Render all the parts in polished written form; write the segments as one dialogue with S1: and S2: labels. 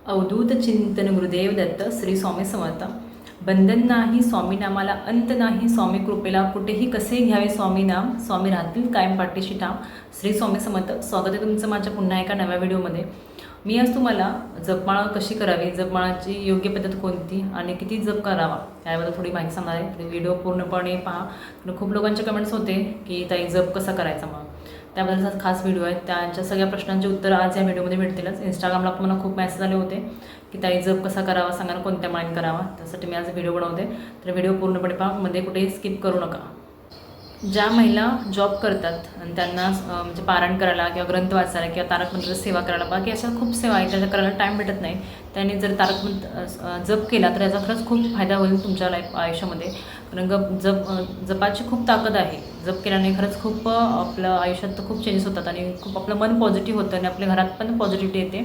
S1: अवधूत चिंतन गुरुदेव दत्त श्री स्वामी समर्थ. बंधन नाही स्वामी नामाला, अंत नाही स्वामी कृपेला, कुठेही कसे घ्यावे स्वामी नाम, स्वामी राहतील कायम पाठीशी ठाम. श्री स्वामी समर्थ. स्वागत आहे तुमचं माझ्या पुन्हा एका नव्या व्हिडिओमध्ये. मी आज तुम्हाला जपमाळा कशी करावी, जपमाळाची योग्य पद्धत कोणती आणि किती जप करावा याबद्दल थोडी माहिती सांगणार आहे. व्हिडिओ पूर्णपणे पहा. खूप लोकांचे कमेंट्स होते की ताई जप कसा करायचा, मग त्याबद्दलचा खास व्हिडिओ आहे. त्यांच्या सगळ्या प्रश्नांची उत्तरं आज या व्हिडिओमध्ये भेटतीलच. इंस्टाग्रामला पण मला खूप मेसेज आले होते की ताई जप कसा करावा सांगा ना, कोणत्या माळेने करावा. त्यासाठी मी आज व्हिडिओ बनवते. तर व्हिडिओ पूर्णपणे पहा, मध्ये कुठेही स्किप करू नका. ज्या महिला जॉब करतात आणि त्यांना म्हणजे पारायण करायला किंवा ग्रंथ वाचायला किंवा तारक मंत्राची सेवा करायला, बाकी अशा खूप सेवा आहेत त्याच्या करायला टाईम भेटत नाही, त्यांनी जर तारक मंत्र जप केला तर याचा खरंच खूप फायदा होईल तुमच्या आयुष्यामध्ये. कारण जपाची खूप ताकद आहे. जप केल्याने खरंच खूप आपलं आयुष्यात खूप चेंजेस होतात आणि खूप आपलं मन पॉझिटिव्ह होतं आणि आपल्या घरात पण पॉझिटिव्हिटी येते.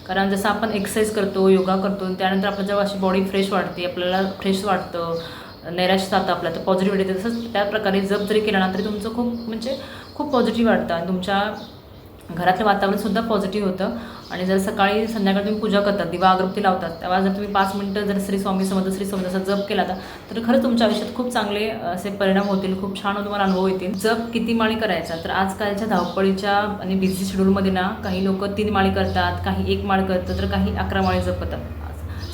S1: कारण जसं आपण एक्सरसाइज करतो, योगा करतो, त्यानंतर आपलं जेव्हा अशी बॉडी फ्रेश वाटते, आपल्याला फ्रेश वाटतं, नैराश्य जातं आपलं, तर पॉझिटिव्हिटी येते. तसंच त्याप्रकारे जप जरी केला ना तरी तुमचं खूप पॉझिटिव्ह वाटतं आणि तुमच्या घरातलं वातावरणसुद्धा पॉझिटिव्ह होतं. आणि जर सकाळी संध्याकाळी तुम्ही पूजा करतात, दिवा अगरबत्ती लावतात, तेव्हा जर तुम्ही 5 मिनटं जर श्री स्वामी समर्थ असा जप केला तर खरंच तुमच्या आयुष्यात खूप चांगले असे परिणाम होतील, खूप छान तुम्हाला अनुभव येतील. जप किती माळी करायचा, तर आजकालच्या धावपळीच्या आणि बिझी शेड्यूलमध्ये ना काही लोक 3 माळी करतात, काही 1 माळ करतात, तर काही 11 माळी जप करतात.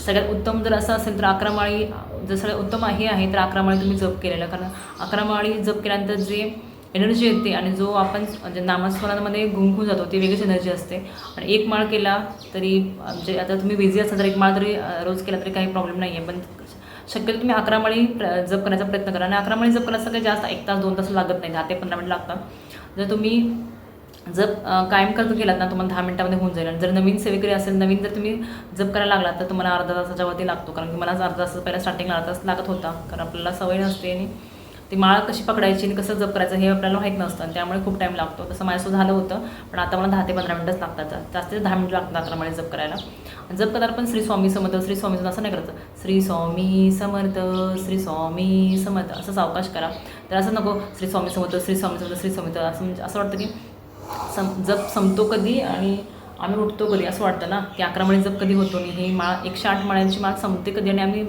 S1: सगळ्यात उत्तम जर असं असेल तर 11 माळी जर सगळ्यात उत्तम हे आहे तर 11 माळी तुम्ही जप केलेलं. कारण 11 माळी जप केल्यानंतर जे एनर्जी येते आणि जो आपण म्हणजे नामस्मरणामध्ये गुंफून जातो ती वेगळीच एनर्जी असते. आणि 1 माळ केला तरी म्हणजे आता तुम्ही बिझी असाल तर 1 माळ तरी रोज केला तरी काही प्रॉब्लेम नाही आहे, पण शक्यतो तुम्ही 11 माळी जप करण्याचा प्रयत्न करा. आणि 11 माळी जप करायचं काही जास्त 1 तास 2 तास लागत नाही, 10 ते 15 मिनिट लागतात. जर तुम्ही जप कायम करतो केलात ना तुम्हाला 10 मिनिटामध्ये होऊन जाईल. आणि जर नवीन सेवेकरी असेल, नवीन जर तुम्ही जप करायला लागलात तर तुम्हाला अर्धा तासाच्या वरती लागतो. कारण की मला अर्धा तास पहिला स्टार्टिंगला अर्धा तास लागत होता, कारण आपल्याला सवय नसते आणि ती माळ कशी पकडायची आणि कसं जप करायचं हे आपल्याला माहीत नसतं आणि त्यामुळे खूप टाईम लागतो. तसं माझ्यासोबत झालं होतं, पण आता मला 10 ते 15 मिनिटच लागतात. जास्तीत 10 मिनिटं लागतात 11 माळी जप करायला. जप करताना पण श्री स्वामी समर्थ, श्री स्वामी समर्थ असं नाही करायचं, श्री स्वामी समर्थ, श्री स्वामी समर्थ असं सावकाश करा. तर असं नको श्री स्वामी समर्थ, श्री स्वामी समर्थ, श्री स्वामी असं, म्हणजे असं वाटतं की जप संपतो कधी आणि आम्ही उठतो कधी, असं वाटतं ना की 11 माळी जप कधी होतो नाही, ही माळ 108 माळ्यांची माळ संपते कधी आणि आम्ही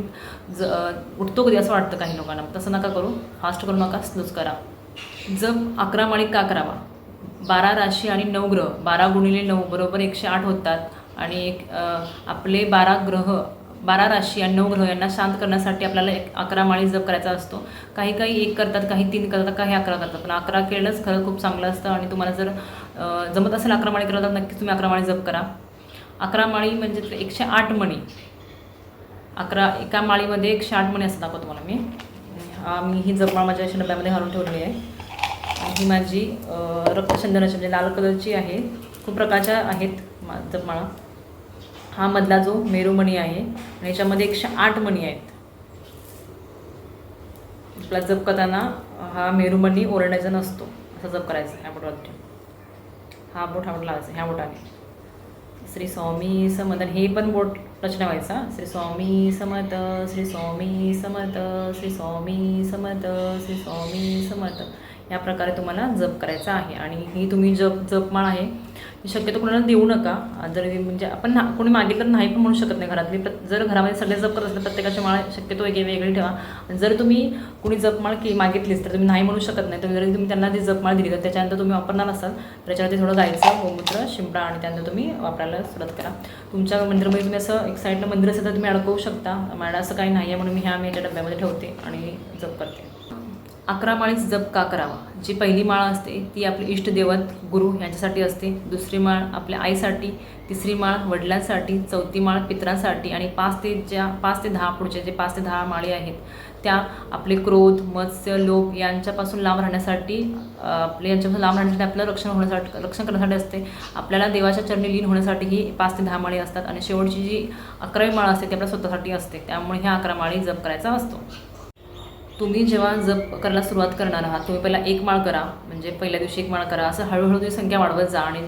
S1: उठतो कधी, असं वाटतं काही लोकांना. तसं नका करू, फास्ट करू नका, स्लोच करा. जप 11 माळी का करावा? 12 राशी आणि 9 ग्रह, 12 गुणिले 9 बरोबर 108 होतात. आणि आपले 12 ग्रह, 12 राशी आणि 9 ग्रह यांना शांत करण्यासाठी आपल्याला 11 माळी जप करायचा असतो. काही 1 करतात, काही 3 करतात, काही 11 करतात, पण 11 केलंच खरं खूप चांगलं असतं. आणि तुम्हाला जर जमत असेल 11 माळी करायला तर नक्कीच तुम्ही 11 माळी जप करा. 11 माळी म्हणजे 108 मणी. एका माळीमध्ये 108 मणी असं दाखवतो तुम्हाला मी. मी ही जपमाळ माझ्या अशा डब्यामध्ये घालून ठेवलेली आहे. आणि ही माझी रक्तचंदनाची म्हणजे लाल कलरची आहे. खूप प्रकारच्या आहेत जपमाळा. हा मधला जो मेरूमणी आहे आणि याच्यामध्ये 108 मणी आहेत. आपला जप करताना हा मेरूमणी ओरडायचा नसतो, असा जप करायचा. ह्या बोटावरती हा बोट लावायचा, ह्या बोटाने श्री स्वामी समर्थ. हे पण बोट टच व्हायचा. श्री स्वामी समर्थ, श्री स्वामी समर्थ, श्री स्वामी समर्थ, श्री स्वामी समर्थ या प्रकारे तुम्हाला जप करायचा आहे. आणि ही तुम्ही जपमाळ आहे शक्यतो कोणाला देऊ नका. जर म्हणजे आपण कोणी मागितलं तर नाही पण म्हणू शकत नाही घरातली. जर घरामध्ये सगळे जप करत असेल प्रत्येकाची माळ शक्यतो वेगळी ठेवा. आणि जर तुम्ही कोणी जपमाळ मागितलीच तर तुम्ही नाही म्हणू शकत नाही. तर जरी तुम्ही त्यांना ती जपमाळ दिली तर त्याच्यानंतर तुम्ही वापरणार असाल तर त्याच्यावरती थोडं गायचं गोमूत्र, शिंपडा आणि त्यानंतर तुम्ही वापरायला सुरुवात करा. तुमच्या मंदिरामध्ये तुम्ही असं एक साईडला मंदिर असेल तर तुम्ही अडकवू शकता. माझ्या असं काही नाही आहे म्हणून मी याच्या डब्यामध्ये ठेवते आणि जप करते. 11 माळीच जप का करावा? जी पहिली माळ असते ती आपली इष्टदेवत गुरु यांच्यासाठी असते. दुसरी माळ आपल्या आईसाठी, तिसरी माळ वडिलांसाठी, चौथी माळ पितरांसाठी आणि 5 ते 10 पुढचे जे 5 ते 10 माळी आहेत त्या आपले क्रोध, मत्स्य, लोभ यांच्यापासून लांब राहण्यासाठी, आपलं रक्षण करण्यासाठी असते. आपल्याला देवाच्या चरणी लीन होण्यासाठी ही 5 ते 10 माळी असतात. आणि शेवटची जी 11वी माळ असते ती आपल्या स्वतःसाठी असते. त्यामुळे ह्या 11 माळी जप करायचा असतो. तुम्ही जेव्हा जप करायला सुरुवात करणार आहात तुम्ही पहिला 1 माळ करा, म्हणजे पहिल्या दिवशी 1 माळ करा, असं हळूहळू तुम्ही संख्या वाढवत जा आणि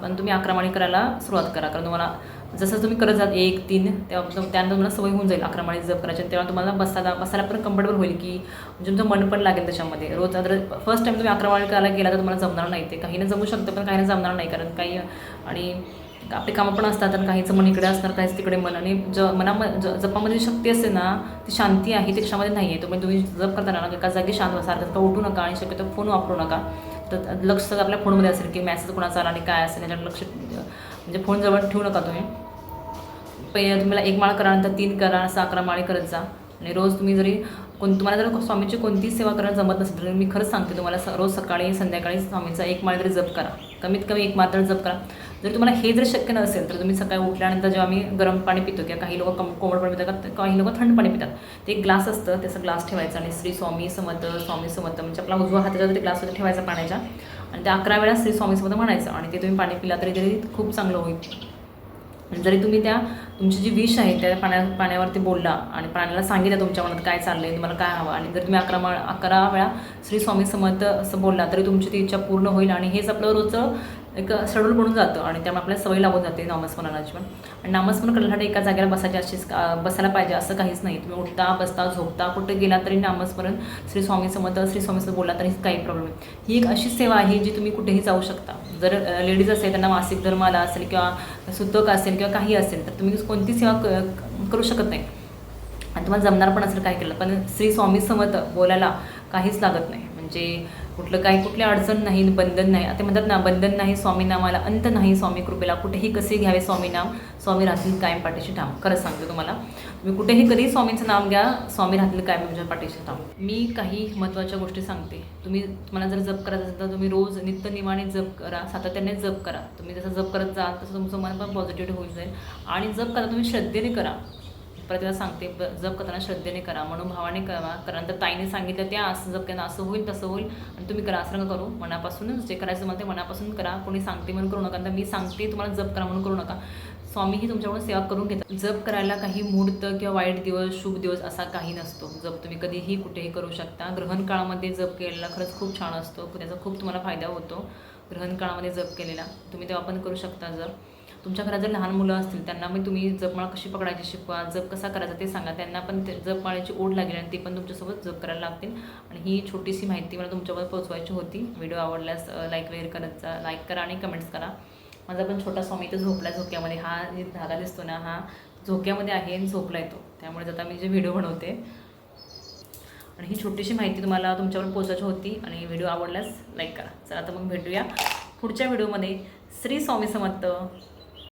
S1: पण तुम्ही 11 माळी करायला सुरुवात करा. कारण तुम्हाला जसं तुम्ही करत जात 1, 3 त्यानंतर तुम्हाला सवय होऊन जाईल 11 माळी जप करायची. तेव्हा तुम्हाला बसायला पण कम्फर्टेबल होईल की म्हणजे तुमचं मन पण लागेल त्याच्यामध्ये. रोज जर फर्स्ट टाईम तुम्ही 11 माळी करायला गेला तर तुम्हाला जमणार नाही. ते काहींना जमू शकतं पण काहींना जमणार नाही. कारण काही आणि आपली कामं पण असतात आणि काहीचं मन इकडे असणार, काहीच तिकडे मन. आणि जपामध्ये जी शक्ती असते ना, ती शांती आहे, ती कशामध्ये नाही आहे. तुम्ही जप करताना ना एका जागी शांत बसा, का उठू नका आणि शक्यतो फोन वापरू नका. तर लक्ष सगळं आपल्या फोनमध्ये असेल की मेसेज कोणाचा आला आणि काय असेल याच्याकडे लक्ष, म्हणजे फोन जवळ ठेवू नका तुम्ही. पहिले तुम्हाला 1 माळ करा, नंतर 3 करा, असं 11 माळी करत जा. आणि रोज तुम्ही जरी तुम्हाला जर स्वामीची कोणतीही सेवा करायला जमत नसेल तर मी खरंच सांगते तुम्हाला रोज सकाळी संध्याकाळी स्वामीचा 1 माळ तरी जप करा, कमीत कमी 1 माळ तरी जप करा. जर तुम्हाला हे जर शक्य नसेल तर तुम्ही सकाळी उठल्यानंतर जेव्हा आम्ही गरम पाणी पितो किंवा काही लोक कोमट पाणी पितात, काही लोक थंड पाणी पितात, ते एक ग्लास असतं, त्याचा ग्लास ठेवायचा आणि श्री स्वामी समर्थ स्वामी समर्थ म्हणजे आपला उजवा हाताचा ते ग्लासमध्ये ठेवायचा पाण्याच्या, आणि त्या 11 वेळा श्री स्वामी समर्थ म्हणायचं आणि ते तुम्ही पाणी पिला तरी खूप चांगलं होईल. जरी तुम्ही तुमची जी विश आहे त्या पाण्यावरती बोलला आणि पाण्याला सांगितलं तुमच्या मनात काय चाललं आहे, तुम्हाला काय हवं, आणि जर तुम्ही 11 वेळा श्री स्वामी समर्थ असं बोलला तरी तुमची ती इच्छा पूर्ण होईल. आणि हेच आपलं रोजचं एक शेड्यूल बनून जातं आणि त्यामुळे आपल्याला सवय लागून जाते नामस्मरणाची पण. आणि नामस्मरण करण्यासाठी एका जागेला बसायला पाहिजे असं काहीच नाही. तुम्ही उठता बसता झोपता कुठे गेला तरी नामस्मरण श्री स्वामी समर्थ बोलला तरी काही प्रॉब्लेम नाही. ही एक अशी सेवा आहे जी तुम्ही कुठेही जाऊ शकता. जर लेडीज असेल त्यांना मासिक धर्म आला असेल किंवा सुतक असेल किंवा काही असेल तर तुम्ही कोणती सेवा करू शकत नाही आणि तुम्हाला जमणार पण असेल काय केलं, पण श्री स्वामी समर्थ बोलायला काहीच लागत नाही. म्हणजे कुठली अडचण नाही, बंधन नाही. आता म्हणतात ना, बंधन नाही स्वामी नामाला, अंत नाही स्वामी कृपेला, कुठेही कसे घ्यावे स्वामी नाम, स्वामी राहतील कायम पाठीशी ठाम. खरंच सांगते तुम्हाला, तुम्ही कुठेही कधी स्वामींचं नाम घ्या, स्वामी राहतील कायम तुमच्या पाठीशी ठाम. मी काही महत्त्वाच्या गोष्टी सांगते. तुम्हाला जर जप करायचं असेल तर तुम्ही रोज नित्यनियमाने जप करा, सातत्याने जप करा. तुम्ही जसं जप करत जाल तसं तुमचं मन पण पॉझिटिव्ह होऊन जाईल. आणि जप करा तुम्ही श्रद्धेने करा. प्रत्येकाला सांगते, जप करताना श्रद्धेने करा, मनोभावाने करा. कारण तर ताईने सांगितलं त्या असं जप केलं असं होईल तसं होईल आणि तुम्ही करा, असं नका करू. मनापासूनच जे करायचं मला ते मनापासून करा. कोणी सांगते म्हणून करू नका. तर मी सांगते तुम्हाला जप करा म्हणून करू नका. स्वामीही तुमच्याकडून सेवा करून घेतात. जप करायला काही मुहूर्त किंवा वाईट दिवस शुभ दिवस असा काही नसतो. जप तुम्ही कधीही कुठेही करू शकता. ग्रहण काळामध्ये जप केलेला खरंच खूप छान असतो, त्याचा खूप तुम्हाला फायदा होतो. ग्रहण काळामध्ये जप केलेला तुम्ही तेव्हा पण करू शकता. जर तुमच्या घरात जर लहान मुलं असतील त्यांना मग तुम्ही जपमाळ कशी पकडायची शिकवा, जप कसा करायचा ते सांगा. त्यांना पण ते जपमाळेची ओढ लागेल आणि ते पण तुमच्यासोबत जप करायला लागतील. आणि ही छोटीशी माहिती मला तुमच्यावर पोहोचवायची होती. व्हिडिओ आवडल्यास लाईक वगैरे करत जा, लाईक करा आणि कमेंट्स करा. माझा पण छोटा स्वामी तो झोपला झोक्यामध्ये. हा जे धागा दिसतो ना, हा झोक्यामध्ये आहे आणि झोपला येतो. त्यामुळे आता मी जे व्हिडिओ बनवते आणि ही छोटीशी माहिती तुम्हाला तुमच्यावर पोहोचायची होती. आणि व्हिडिओ आवडल्यास लाईक करा. चला आता मग भेटूया पुढच्या व्हिडिओमध्ये. श्री स्वामी समर्थ.